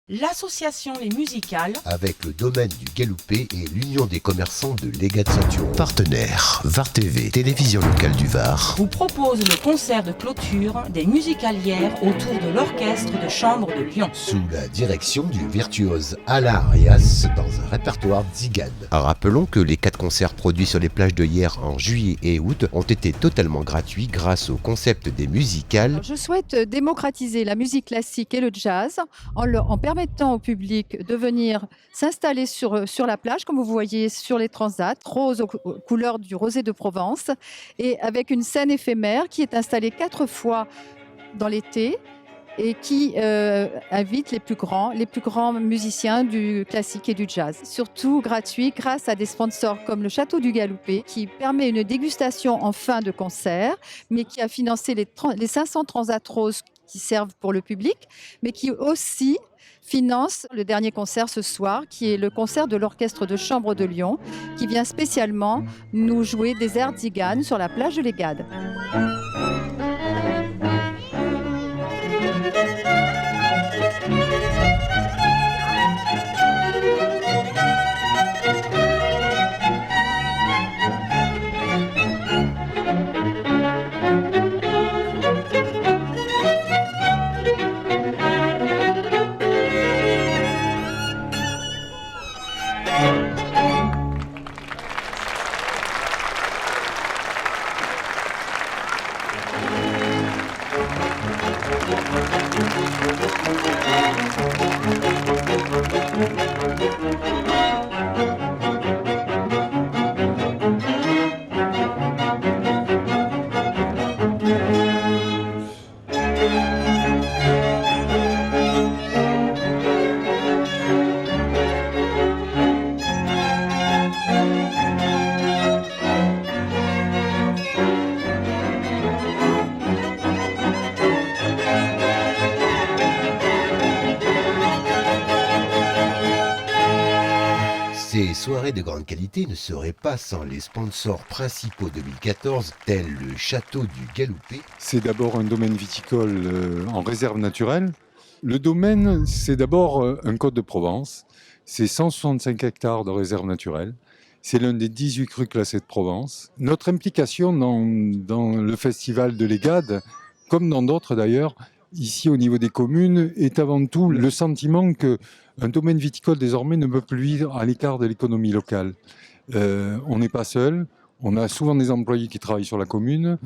L'association Les Musicales, avec le domaine du Galoupé et l'Union des commerçants de Légat-Ceinturon. Partenaire, VAR TV, télévision locale du Var, vous propose le concert de clôture des musicalières autour de l'orchestre de chambre de Lyon. Sous la direction du virtuose Alain Arias dans un répertoire Zigane. Rappelons que les 4 concerts produits sur les plages de Hyères en juillet et août ont été totalement gratuits grâce au concept des musicales. Alors, je souhaite démocratiser la musique classique et le jazz en permettant au public de venir s'installer sur la plage, comme vous voyez sur les transats, rose aux couleurs du rosé de Provence, et avec une scène éphémère qui est installée 4 fois dans l'été et qui invite les plus grands musiciens du classique et du jazz. Surtout gratuit grâce à des sponsors comme le Château du Galoupé, qui permet une dégustation en fin de concert, mais qui a financé les 500 transats roses qui servent pour le public, mais qui aussi finance le dernier concert ce soir, qui est le concert de l'Orchestre de Chambre de Lyon, qui vient spécialement nous jouer des airs Zigane sur la plage de l'Égade. Ces soirées de grande qualité ne seraient pas sans les sponsors principaux 2014, tels le Château du Galoupé. C'est d'abord un domaine viticole en réserve naturelle. Le domaine, c'est d'abord un Côte de Provence. C'est 165 hectares de réserve naturelle. C'est l'un des 18 crus classés de Provence. Notre implication dans le festival de l'Égade, comme dans d'autres d'ailleurs, ici au niveau des communes, est avant tout le sentiment qu'un domaine viticole désormais ne peut plus vivre à l'écart de l'économie locale. On n'est pas seul, on a souvent des employés qui travaillent sur la commune,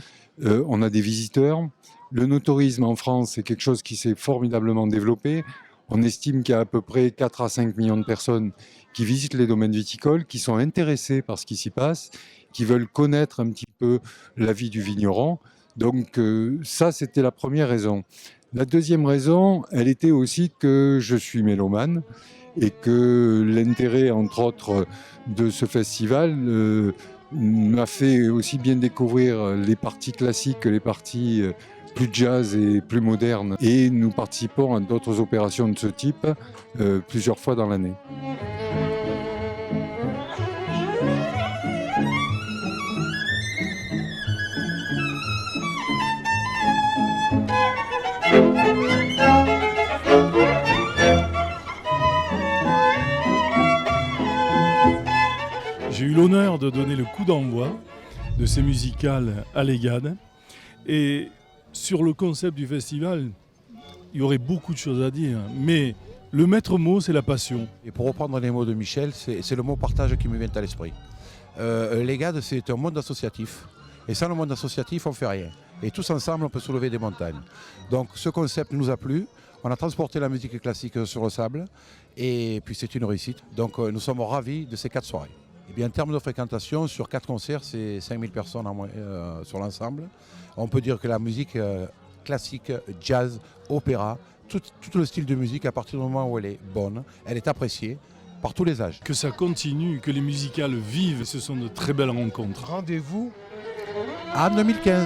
on a des visiteurs. Le no-tourisme en France, c'est quelque chose qui s'est formidablement développé. On estime qu'il y a à peu près 4 à 5 millions de personnes qui visitent les domaines viticoles, qui sont intéressées par ce qui s'y passe, qui veulent connaître un petit peu la vie du vigneron. Donc ça, c'était la première raison. La deuxième raison, elle était aussi que je suis mélomane et que l'intérêt, entre autres, de ce festival m'a fait aussi bien découvrir les parties classiques que les parties plus jazz et plus modernes. Et nous participons à d'autres opérations de ce type plusieurs fois dans l'année. J'ai eu l'honneur de donner le coup d'envoi de ces musicales à l'Égade. Et sur le concept du festival, il y aurait beaucoup de choses à dire. Mais le maître mot, c'est la passion. Et pour reprendre les mots de Michel, c'est le mot partage qui me vient à l'esprit. L'Égade, c'est un monde associatif. Et sans le monde associatif, on ne fait rien. Et tous ensemble, on peut soulever des montagnes. Donc ce concept nous a plu. On a transporté la musique classique sur le sable. Et puis c'est une réussite. Donc nous sommes ravis de ces 4 soirées. Et bien, en termes de fréquentation, sur 4 concerts, c'est 5000 personnes sur l'ensemble. On peut dire que la musique classique, jazz, opéra, tout le style de musique, à partir du moment où elle est bonne, elle est appréciée par tous les âges. Que ça continue, que les musicales vivent, ce sont de très belles rencontres. Rendez-vous en 2015.